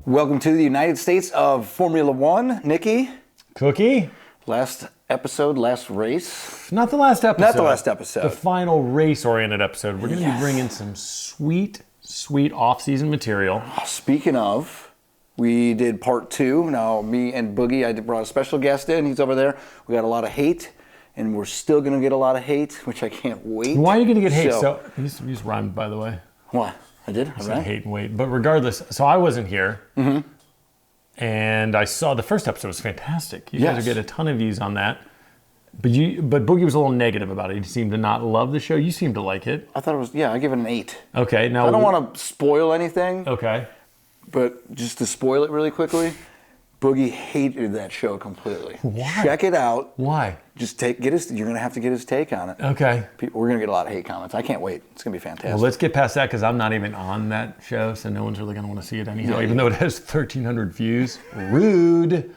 Welcome to the United States of Formula One. Nikki. Cookie. Last episode, last race. Not the last episode. Not the last episode. The final race-oriented episode. We're going to be bringing some sweet off-season material. Speaking of, we did part 2. Now, me and Boogie, I brought a special guest in. He's over there. We got a lot of hate, and we're still going to get a lot of hate, which I can't wait. Why are you going to get hate? So you just rhymed, by the way. What? I did? I said hate and wait. But regardless, so I wasn't here. Mm-hmm. And I saw the first episode was fantastic. You guys get a ton of views on that. But Boogie was a little negative about it. He seemed to not love the show. You seemed to like it. I thought it was, I give it an 8. Okay. Now I don't want to spoil anything. Okay. But just to spoil it really quickly, Boogie hated that show completely. Why? Check it out. Why? Just you're going to have to get his take on it. Okay. We're going to get a lot of hate comments. I can't wait. It's going to be fantastic. Well, let's get past that because I'm not even on that show, so no one's really going to want to see it anyhow, even though it has 1,300 views. Rude.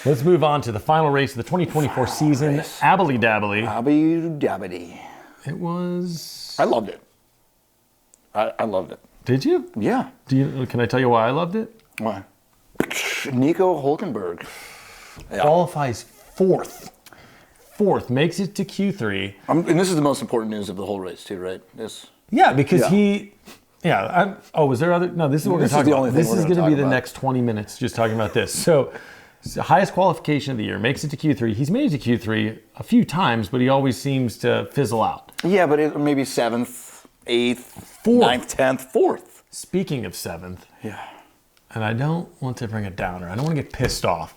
Let's move on to the final race of the 2024 season. Abbly Dabbly. Abbly Dabbly. It was... I loved it. I loved it. Did you? Yeah. Can I tell you why I loved it? Why? Nico Hülkenberg. Qualifies fourth, makes it to Q3. And this is the most important news of the whole race too, right? Yeah, because he... Yeah. Was there other... No, this is what we're talking about. This is going to be the next 20 minutes just talking about this. So, it's the highest qualification of the year. Makes it to Q3. He's made it to Q3 a few times, but he always seems to fizzle out. Yeah, but maybe 7th, 8th, 9th, 10th, 4th. Speaking of 7th. Yeah. And I don't want to bring a downer. I don't want to get pissed off.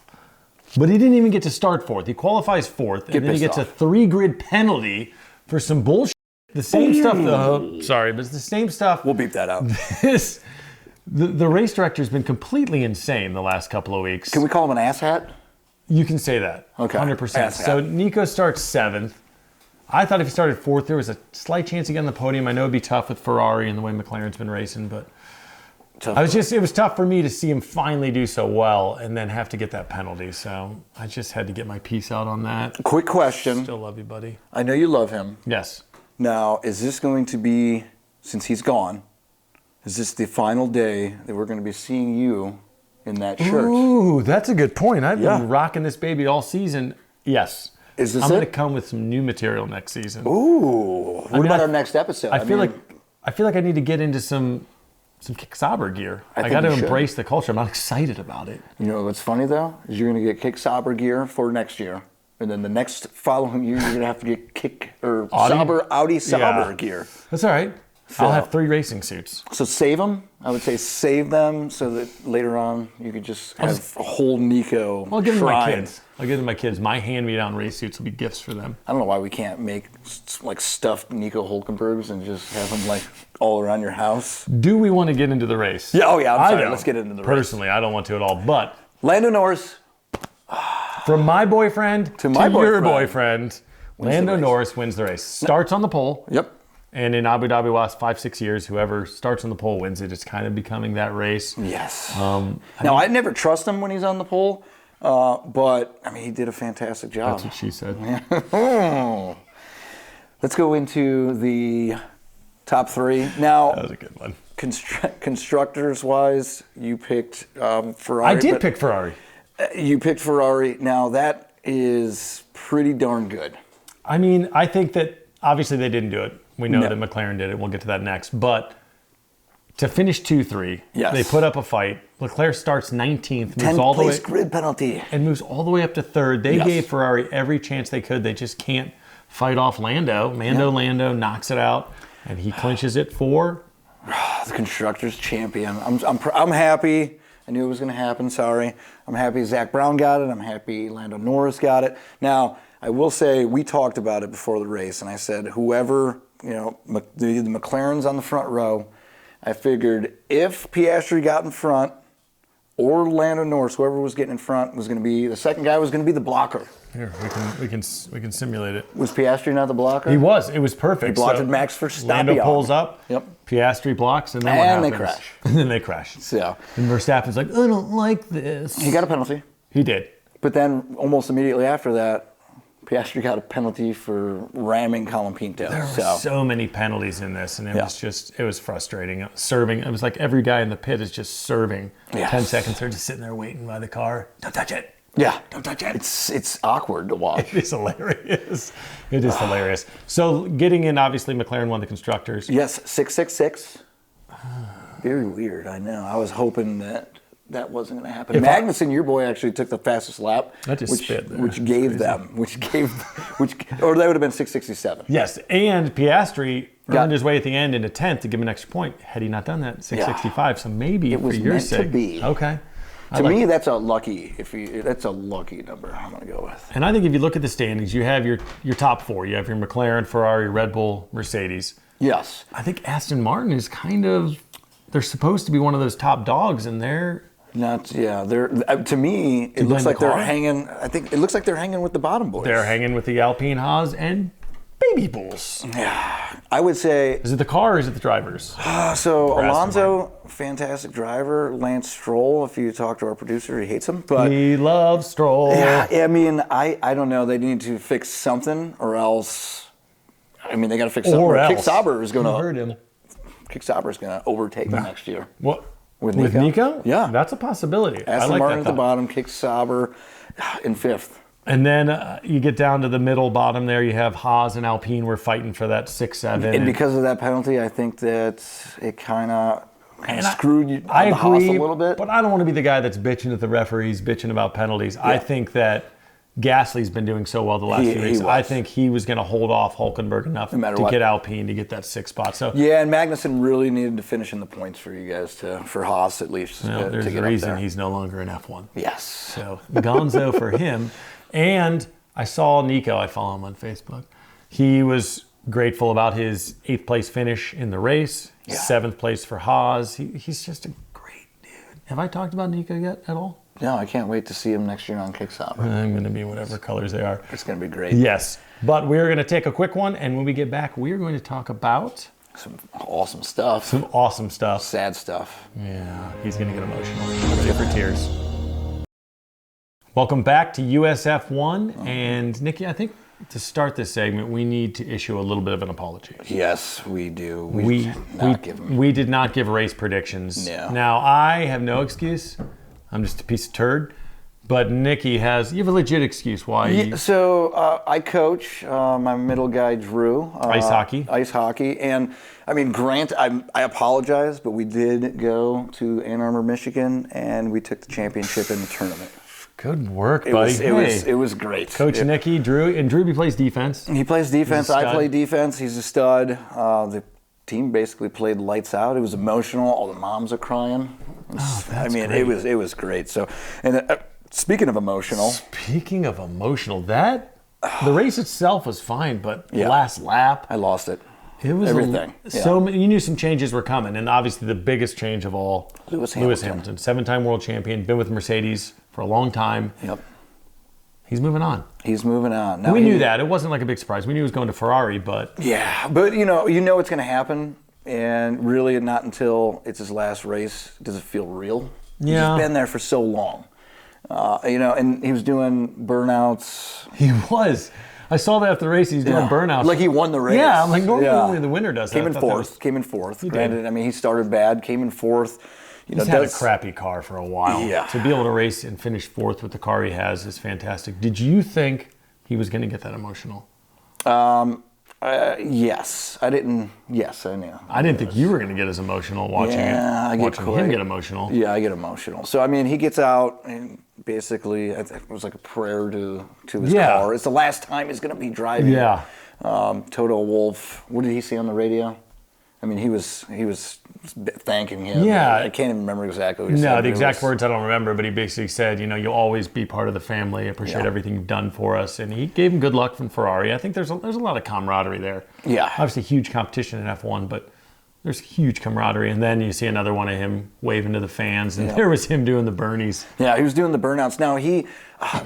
But he didn't even get to start 4th. He qualifies 4th, and then he gets a 3-grid penalty for some bullshit. The same stuff, though. Sorry, but it's the same stuff. We'll beep that out. The race director's been completely insane the last couple of weeks. Can we call him an asshat? You can say that. Okay. 100%. Asshat. So Nico starts 7th. I thought if he started 4th, there was a slight chance to get on the podium. I know it'd be tough with Ferrari and the way McLaren's been racing, but it was tough for me to see him finally do so well and then have to get that penalty. So I just had to get my piece out on that. Quick question. Still love you, buddy. I know you love him. Yes. Now, is this going to be, since he's gone, is this the final day that we're going to be seeing you in that shirt? Ooh, that's a good point. I've been rocking this baby all season. Yes. Is this I'm going to come with some new material next season. Ooh. What about our next episode? I feel like I need to get into some Kick Sauber gear. I got to embrace the culture. I'm not excited about it. You know what's funny though? Is you're going to get Kick Sauber gear for next year. And then the next following year, you're going to have to get Audi Sauber gear. That's all right. So, I'll have 3 racing suits. So save them. I would say save them so that later on you could just have a whole Nico I'll give them to my kids. I'll give them to my kids. My hand-me-down race suits will be gifts for them. I don't know why we can't make like stuffed Nico Hülkenbergs and just have them like all around your house. Do we want to get into the race? Yeah. Oh yeah. I'm sorry. Let's get into the race. Personally, I don't want to at all. But Lando Norris. From my boyfriend to your boyfriend, Lando Norris wins the race. Starts on the pole. Yep. And in Abu Dhabi last 5-6 years, whoever starts on the pole wins it. It's kind of becoming that race. Yes. I never trust him when he's on the pole, but I mean he did a fantastic job. That's what she said. Let's go into the top 3 now. That was a good one. Constructors wise, you picked Ferrari. I did pick Ferrari. You picked Ferrari. Now that is pretty darn good. I mean, I think that obviously they didn't do it. We know that McLaren did it. We'll get to that next. But to finish 2-3, they put up a fight. Leclerc starts 19th, moves all the way, grid penalty, and moves all the way up to 3rd. They gave Ferrari every chance they could. They just can't fight off Lando. Lando knocks it out, and he clinches it for the constructors champion. I'm happy. I knew it was going to happen. Sorry. I'm happy Zach Brown got it. I'm happy Lando Norris got it. Now, I will say we talked about it before the race, and I said whoever, the McLaren's on the front row, I figured if Piastri got in front or Lando Norris, whoever was getting in front, was going to be the second guy was going to be the blocker. Here, we can simulate it. Was Piastri not the blocker? He was. It was perfect. He blocked Max Verstappen. Lando pulls up. Yep. Piastri blocks, and then what happens? They crash. And then they crash. So. And Verstappen's like, I don't like this. He got a penalty. He did. But then almost immediately after that, Piastri got a penalty for ramming Colapinto. There were so many penalties in this, and it was frustrating. Serving, it was like every guy in the pit is just serving. 10 seconds, they're just sitting there waiting by the car. Don't touch it. Yeah. Don't touch it. It's awkward to watch. It is hilarious. It is hilarious. So getting in, obviously, McLaren won the Constructors. Yes, 666. Very weird, I know. I was hoping that wasn't going to happen. Magnussen, your boy, actually took the fastest lap, or that would have been 667. Yes, and Piastri earned his way at the end into 10th to give him an extra point. Had he not done that, 665. So maybe it was for your meant sake. to be. Okay. To me, that's a lucky number I'm going to go with. And I think if you look at the standings, you have your top four. You have your McLaren, Ferrari, Red Bull, Mercedes. Yes. I think Aston Martin is they're supposed to be one of those top dogs, and they're not. Yeah, they're. To me, it looks like they're hanging. I think it looks like they're hanging with the bottom boys. They're hanging with the Alpine Haas and Baby Bulls. Yeah, I would say. Is it the car or is it the drivers? So Alonso, fantastic driver. Lance Stroll, if you talk to our producer, he hates him. But he loves Stroll. Yeah, I mean, I don't know. They need to fix something, or else. I mean, they got to fix something. Or else. Kick Sauber is going to hurt him. Kick Sauber is going to overtake him next year. What? With Nico? Yeah, that's a possibility. Aston Martin at the bottom, Kick Sauber in fifth. And then you get down to the middle bottom there. You have Haas and Alpine. We're fighting for that 6-7. And because of that penalty, I think that it kind of screwed you. I agree, Haas a little bit. But I don't want to be the guy that's bitching at the referees, bitching about penalties. Yeah. I think that Gasly's been doing so well the last few weeks. I think he was going to hold off Hülkenberg enough to get Alpine to get that 6th spot. So yeah, and Magnussen really needed to finish in the points for you guys for Haas at least. There's a reason he's no longer in F1. Yes. So Gonzo for him. And I saw Nico. I follow him on Facebook. He was grateful about his 8th place finish in the race. 7th place for Haas. He's just a great dude. Have I talked about Nico yet at all? No, I can't wait to see him next year on Kick Sauber. I'm going to be whatever colors they are. It's going to be great. Yes. But we're going to take a quick one, and when we get back, we're going to talk about some awesome stuff. Some awesome stuff. Sad stuff. Yeah, he's going to get emotional. Ready for tears. Welcome back to USF1. And Nikki, I think to start this segment, we need to issue a little bit of an apology. Yes, we do. We did not give race predictions. No. Now, I have no excuse. I'm just a piece of turd. But Nikki you have a legit excuse why. So I coach my middle guy, Drew. Ice hockey. Ice hockey. And I mean, Grant, I apologize, but we did go to Ann Arbor, Michigan, and we took the championship in the tournament. Good work, buddy. It was great. Coach Nicky, Drew, and Drew plays defense. He plays defense. I play defense. He's a stud. The team basically played lights out. It was emotional. All the moms are crying. Great. It was great. So, and speaking of emotional, the race itself was fine, but the last lap, I lost it. It was everything. So you knew some changes were coming, and obviously the biggest change of all, Lewis Hamilton, 7-time world champion, been with Mercedes for a long time. Yep. He's moving on. Now, we knew that. It wasn't like a big surprise. We knew he was going to Ferrari, but but you know what's going to happen, and really not until it's his last race does it feel real. Yeah. He's been there for so long. And he was doing burnouts. He was. I saw that after the race. He's doing burnouts. Like he won the race. Yeah, I'm like, normally the winner does that. Came in fourth. Granted, I mean, he started bad, came in fourth. He's had a crappy car for a while. Yeah. To be able to race and finish fourth with the car he has is fantastic. Did you think he was going to get that emotional? Yes. I didn't. Yes, I knew. I didn't think you were going to get as emotional watching him get emotional. Yeah, I get emotional. So, I mean, he gets out and basically it was like a prayer to his car. It's the last time he's going to be driving. Yeah. Toto Wolff, what did he say on the radio? I mean, he was thanking him. Yeah. I can't even remember exactly what he said. No, the exact words I don't remember, but he basically said, you'll always be part of the family. I appreciate everything you've done for us. And he gave him good luck from Ferrari. I think there's a lot of camaraderie there. Yeah. Obviously, huge competition in F1, but there's huge camaraderie. And then you see another one of him waving to the fans, and there was him doing the burnies. Yeah, he was doing the burnouts.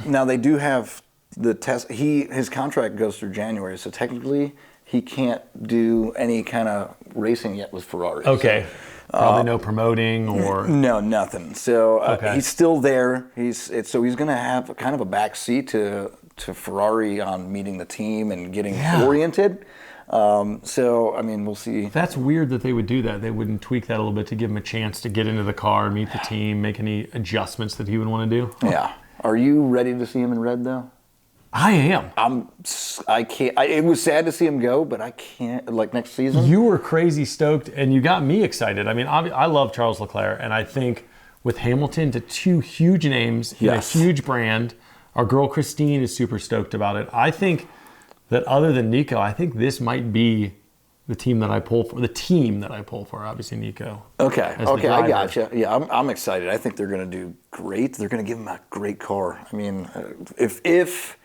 Now they do have the test. His contract goes through January, so technically he can't do any kind of racing yet with Ferrari. Okay. Probably no promoting or... No, nothing. So he's still there. So he's going to have kind of a back seat to to Ferrari on meeting the team and getting oriented. So, I mean, we'll see. That's weird that they would do that. They wouldn't tweak that a little bit to give him a chance to get into the car, meet the team, make any adjustments that he would want to do. Yeah. Are you ready to see him in red, though? I am. I can't. It was sad to see him go, but I can't. Like next season. You were crazy stoked, and you got me excited. I mean, I love Charles Leclerc, and I think with Hamilton to 2 huge names in a huge brand, our girl Christine is super stoked about it. I think that other than Nico, I think this might be the team that I pull for. The team that I pull for, obviously Nico. Okay, I gotcha. Yeah, I'm excited. I think they're going to do great. They're going to give him a great car. I mean, if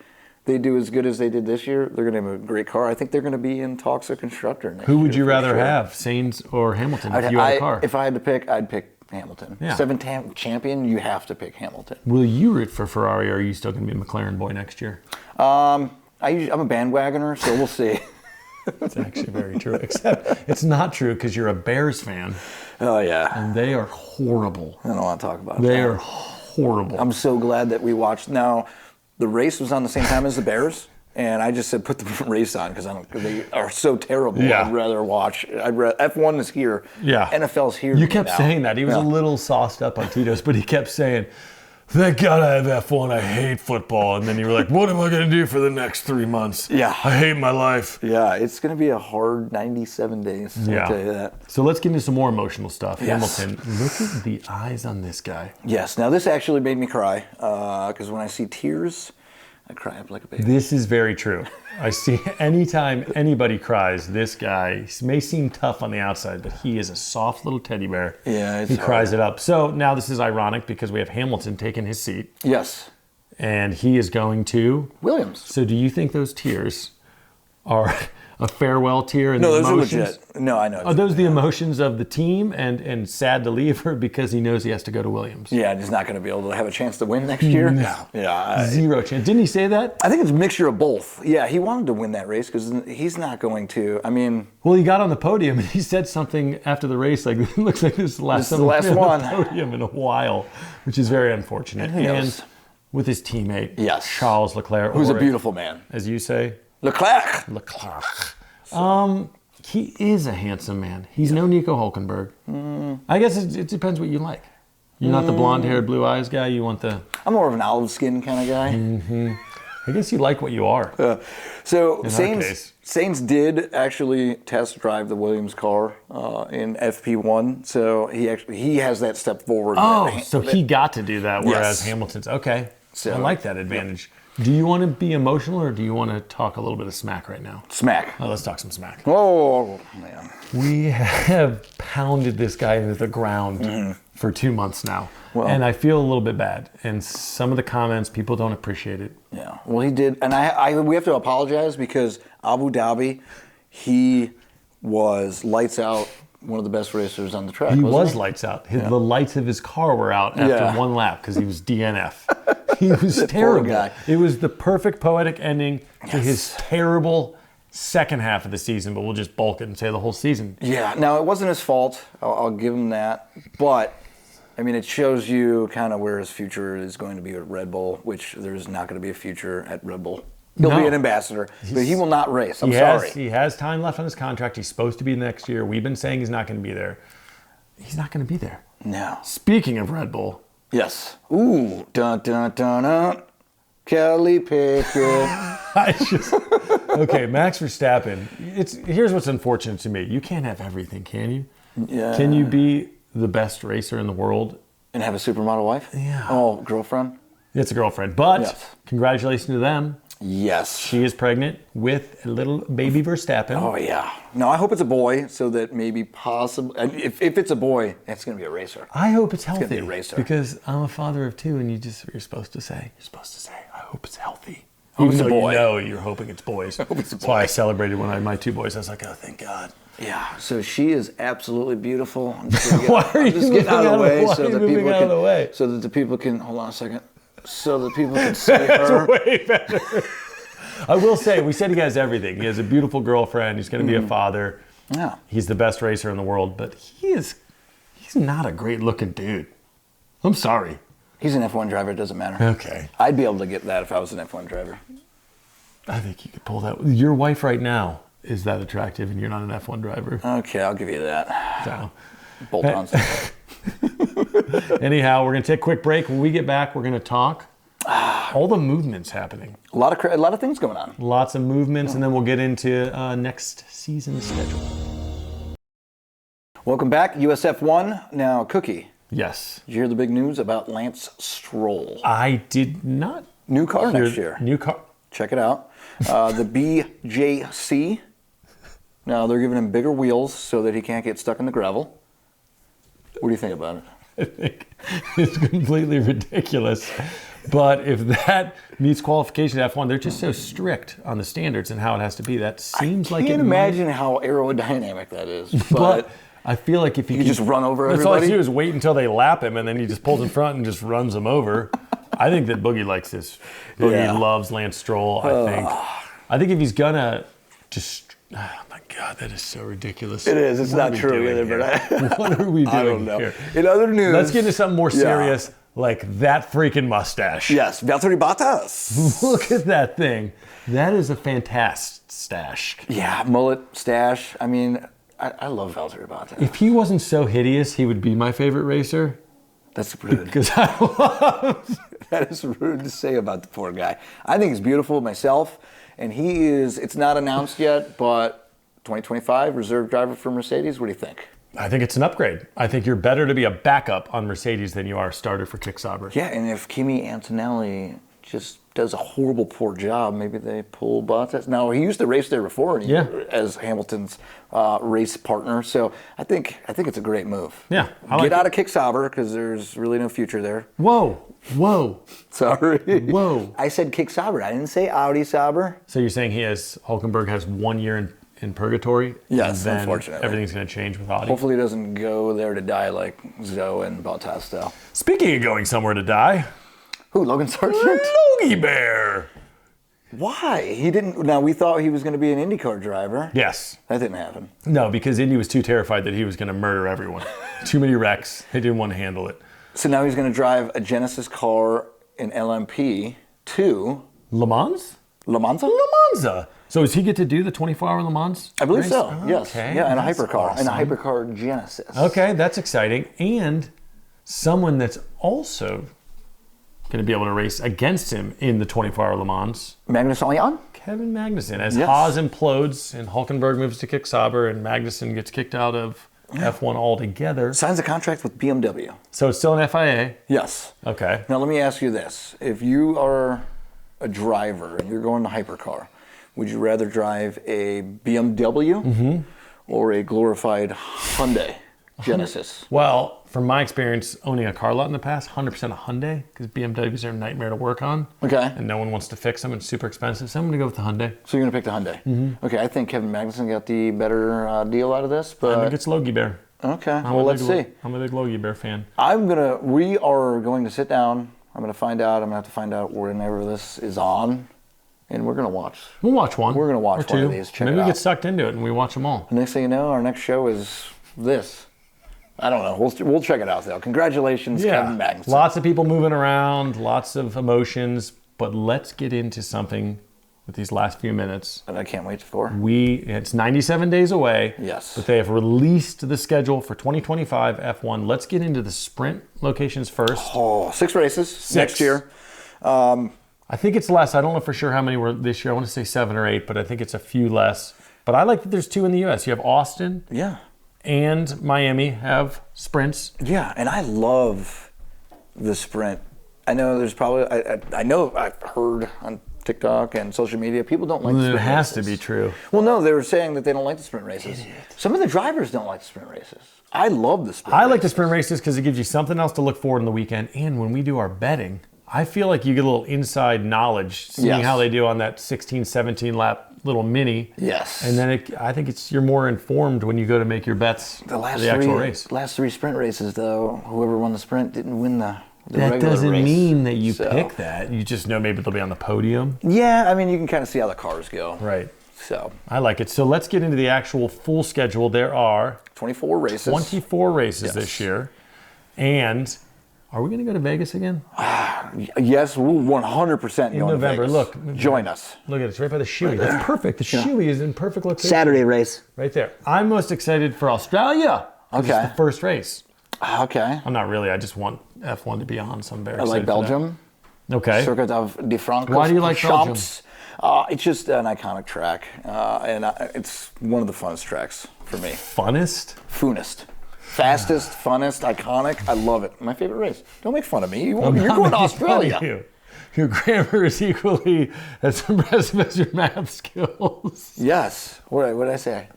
they do as good as they did this year, they're going to have a great car. I think they're going to be in talks of constructor next year. Who would you rather have, Sainz or Hamilton, if you had a car? If I had to pick, I'd pick Hamilton. Yeah. 7-time champion, you have to pick Hamilton. Will you root for Ferrari, or are you still going to be a McLaren boy next year? I'm a bandwagoner, so we'll see. It's actually very true, except it's not true because you're a Bears fan. Oh, yeah. And they are horrible. I don't want to talk about They are horrible. I'm so glad that we watched. Now, the race was on the same time as the Bears, and I just said put the race on because they are so terrible. Yeah. I'd rather watch. F1 is here. Yeah. NFL's here. You kept now. saying that. He was a little sauced up on Tito's, but he kept saying, thank God I have F1. I hate football. And then you were like, what am I going to do for the next 3 months? Yeah. I hate my life. Yeah, it's going to be a hard 97 days. I'll tell you that. So let's get into some more emotional stuff. Yes. Hamilton, look at the eyes on this guy. Yes. Now, this actually made me cry because when I see tears, I cry up like a baby. This is very true. I see anytime anybody cries, this guy may seem tough on the outside, but he is a soft little teddy bear. Yeah, it's he cries it up. So now this is ironic because we have Hamilton taking his seat. Yes. And he is going to Williams. So do you think those tears are a farewell tear and no, the those emotions? are legit. No, I know. Are those the emotions of the team and sad to leave her because he knows he has to go to Williams? Yeah, he's not going to be able to have a chance to win next year. No. Yeah. Zero chance. Didn't he say that? I think it's a mixture of both. Yeah, he wanted to win that race because he's not going to. I mean, well, he got on the podium and he said something after the race like, it looks like this is the last time one on the podium in a while, which is very unfortunate. And with his teammate, Charles Leclerc, who's a beautiful man, as you say, Leclerc. He is a handsome man. He's no Nico Hulkenberg. I guess it depends what you like. You're not the blonde-haired, blue eyes guy. You want the. I'm more of an olive skin kind of guy. Mm-hmm. I guess you like what you are. So Sainz did actually test drive the Williams car in FP1. So he has that step forward. Oh, so he got to do that, whereas Hamilton's okay. So, I like that advantage. Yeah. Do you want to be emotional or do you want to talk a little bit of smack right now? Smack. Oh, let's talk some smack. Oh, man. We have pounded this guy into the ground for 2 months now. Well, and I feel a little bit bad. And some of the comments, people don't appreciate it. Yeah. Well, he did. And we have to apologize because Abu Dhabi, he was lights out. One of the best racers on the track. He was lights out. The lights of his car were out after one lap because he was DNF. He was terrible. Guy. It was the perfect poetic ending to his terrible second half of the season, but we'll just bulk it and say the whole season. Yeah. Now, it wasn't his fault. I'll give him that. But, I mean, it shows you kind of where his future is going to be at Red Bull, which there's not going to be a future at Red Bull. He'll be an ambassador, but he will not race. I'm sorry. He has time left on his contract. He's supposed to be next year. We've been saying he's not going to be there. He's not going to be there. No. Speaking of Red Bull. Yes. Ooh. Dun, dun, dun, dun. Kelly Pickett. Okay, Max Verstappen. Here's what's unfortunate to me. You can't have everything, can you? Yeah. Can you be the best racer in the world? And have a supermodel wife? Yeah. Oh, girlfriend? It's a girlfriend. But congratulations to them. Yes. She is pregnant with a little baby Verstappen. Oh, yeah. No, I hope it's a boy so that maybe possibly, if it's a boy, it's going to be a racer. I hope it's healthy. It's going to be a racer. Because I'm a father of 2 and you're supposed to say, I hope it's healthy. Even though you know you're hoping it's boys. I hope it's a boy. That's why I celebrated when my 2 boys. I was like, oh, thank God. Yeah, so she is absolutely beautiful. I'm just getting out of the way so that the people can, hold on a second, so that people can see her. That's way better. I will say, we said he has everything. He has a beautiful girlfriend. He's going to be a father. Yeah. He's the best racer in the world, but he's not a great looking dude. I'm sorry. He's an F1 driver. It doesn't matter. Okay. I'd be able to get that if I was an F1 driver. I think you could pull that. Your wife right now is that attractive, and you're not an F1 driver. Okay, I'll give you that. So, Bolt-ons. anyhow, we're going to take a quick break. When we get back, we're going to talk. All the movements happening. A lot of things going on. Lots of movements, and then we'll get into next season's schedule. Welcome back, USF1. Now, Cookie. Yes. Did you hear the big news about Lance Stroll? I did not. New car next year. New car. Check it out. The BJC. Now, they're giving him bigger wheels so that he can't get stuck in the gravel. What do you think about it? I think it's completely ridiculous. But if that meets qualification at F1, they're just so strict on the standards and how it has to be. That seems like it I can't imagine how aerodynamic that is. But I feel like if you just run over that's everybody. all I do is wait until they lap him, and then he just pulls in front and just runs them over. I think that Boogie likes this. Boogie loves Lance Stroll, I think if he's gonna just... Oh my God, that is so ridiculous. It is. It's not true either, but what are we doing I don't know. here? In other news... Let's get into something more serious, like that freaking mustache. Yes, Valtteri Bottas. Look at that thing. That is a fantastic stash. Yeah, mullet, stash. I mean, I love Valtteri Bottas. If he wasn't so hideous, he would be my favorite racer. That's rude. Because I love... That is rude to say about the poor guy. I think he's beautiful myself, and he is, it's not announced yet, but 2025 reserve driver for Mercedes. What do you think? I think it's an upgrade. I think you're better to be a backup on Mercedes than you are a starter for Kick Sauber. Yeah, and if Kimi Antonelli just does a horrible, poor job, maybe they pull Bottas. Now, he used to race there before as Hamilton's race partner, so I think it's a great move. Yeah. Get out of Kick Sauber, because there's really no future there. Whoa. Sorry. Whoa. I said Kick Sauber. I didn't say Audi Sauber. So you're saying Hulkenberg has 1 year in purgatory? Yes, and then unfortunately. Everything's going to change with Audi? Hopefully he doesn't go there to die like Zoe and Bottas style. Speaking of going somewhere to die... Who, Logan Sargent? Logie Bear! Why? He didn't... Now, we thought he was going to be an IndyCar driver. Yes. That didn't happen. No, because Indy was too terrified that he was going to murder everyone. Too many wrecks. They didn't want to handle it. So now he's going to drive a Genesis car in LMP to... Le Mans? Le Mans? Le Mans. So does he get to do the 24-hour Le Mans? I believe race? so, Oh, yes. Okay. Yeah, and a That's hypercar. awesome. And a hypercar Genesis. Okay, that's exciting. And someone that's also going to be able to race against him in the 24-hour Le Mans. Magnus Allian? Kevin Magnussen. As Haas implodes and Hulkenberg moves to Kick Sauber and Magnussen gets kicked out of F1 altogether. Signs a contract with BMW. So it's still an FIA? Yes. Okay. Now, let me ask you this. If you are a driver and you're going to hypercar, would you rather drive a BMW or a glorified Hyundai Genesis? Well, from my experience owning a car lot in the past, 100% a Hyundai, because BMWs are a nightmare to work on. Okay. And no one wants to fix them and it's super expensive. So I'm going to go with the Hyundai. So you're going to pick the Hyundai? Okay, I think Kevin Magnussen got the better deal out of this, but... I think it's Logie Bear. Okay, well, let's see. I'm a big Logie Bear fan. We are going to sit down. I'm going to find out. I'm going to have to find out whenever this is on. And we're going to watch. We'll watch one. We're going to watch or one two. of these. Check Maybe it we out. get sucked into it and we watch them all. The next thing you know, our next show is this. I don't know. We'll check it out, though. Congratulations, Kevin Magnussen. Lots of people moving around, lots of emotions. But let's get into something with these last few minutes. And I can't wait for. It's 97 days away. Yes. But they have released the schedule for 2025 F1. Let's get into the sprint locations first. Oh, 6 races next year. I think it's less. I don't know for sure how many were this year. I want to say 7 or 8, but I think it's a few less. But I like that there's 2 in the U.S. You have Austin and Miami have sprints. Yeah, and I love the sprint. I know there's probably, I know I've heard on TikTok and social media, people don't like the sprint races. It has races. to be true. Well, no, they were saying that they don't like the sprint races. Some of the drivers don't like the sprint races. I love the sprint races. I like the sprint races because it gives you something else to look forward in the weekend. And when we do our betting, I feel like you get a little inside knowledge, seeing how they do on that 16, 17 lap little mini. Yes. And then I think you're more informed when you go to make your bets for the actual race. Last 3 sprint races, though, whoever won the sprint didn't win the that regular doesn't race. mean that you pick that. You just know maybe they'll be on the podium. Yeah, I mean, you can kind of see how the cars go. Right. So I like it. So let's get into the actual full schedule. There are 24 races. 24 races this year. And Are we going to go to Vegas again? Yes, we'll 100% In go to November. Vegas. Look. Join us. Look at it. It's right by the Shoey. That's perfect. The Shoey is in perfect location. Saturday race. Right there. I'm most excited for Australia. Okay. It's the first race. Okay. I'm not really. I just want F1 to be on, so I'm very I like excited for that. Belgium. Okay. Circuit of de France. Why do you like Belgium? It's just an iconic track, and it's one of the funnest tracks for me. Funnest? Funest. Fastest, funnest, iconic. I love it. My favorite race. Don't make fun of me. You're I'm going not to making fun Australia. of you. Your grammar is equally as impressive as your math skills. Yes. What did I say?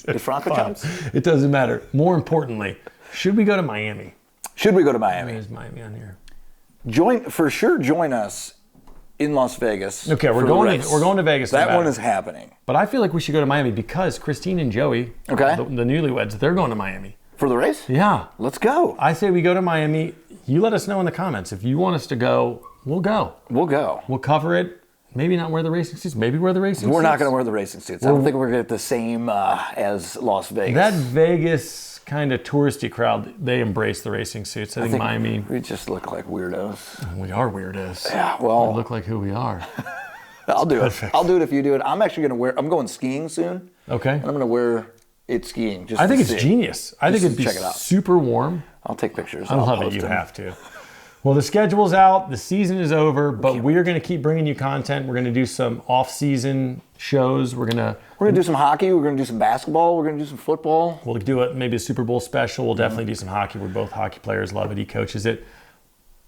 De France. It doesn't matter. More importantly, should we go to Miami? Should we go to Miami? Where's Miami on here? Join us in Las Vegas. Okay, we're for the going race. to Vegas. That Nevada. one is happening. But I feel like we should go to Miami because Christine and Joey, Okay. the newlyweds, they're going to Miami. For the race? Yeah. Let's go. I say we go to Miami. You let us know in the comments. If you want us to go, we'll go. We'll go. We'll cover it. Maybe not wear the racing suits. Maybe wear the racing suits. We're not going to wear the racing suits. I don't think we're going to get the same as Las Vegas. That Vegas kind of touristy crowd, they embrace the racing suits. I think Miami, We just look like weirdos. we are weirdos. Yeah, well, We look like who we are. I'll do perfect. it. I'll do it if you do it. I'm actually going to I'm going skiing soon. Okay. And I'm going to wear it skiing. Just I think to it's see. genius. I think Just it'd be check it out. super warm. I'll take pictures. I I'll love it. post You them. have to. Well, the schedule's out. The season is over, but we are going to keep bringing you content. We're going to do some off-season shows. We're going to do some hockey. We're going to do some basketball. We're going to do some football. We'll do it, maybe a Super Bowl special. We'll definitely do some hockey. We're both hockey players, love it. He coaches it.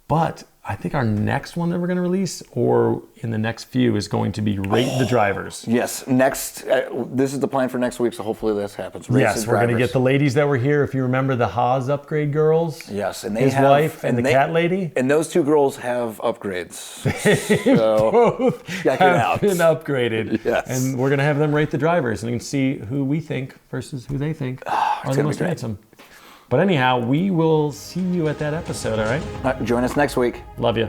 But I think our next one that we're going to release, or in the next few, is going to be Rate the Drivers. Yes. Next, this is the plan for next week, so hopefully this happens. Yes, we're going to get the ladies that were here. If you remember the Haas upgrade girls. Yes, and his wife and the cat lady. And those two girls have upgrades. So Both check it have out. been upgraded. Yes. And we're going to have them rate the drivers, and you can see who we think versus who they think are the gonna be most great. handsome. But anyhow, we will see you at that episode, all right? Join us next week. Love you.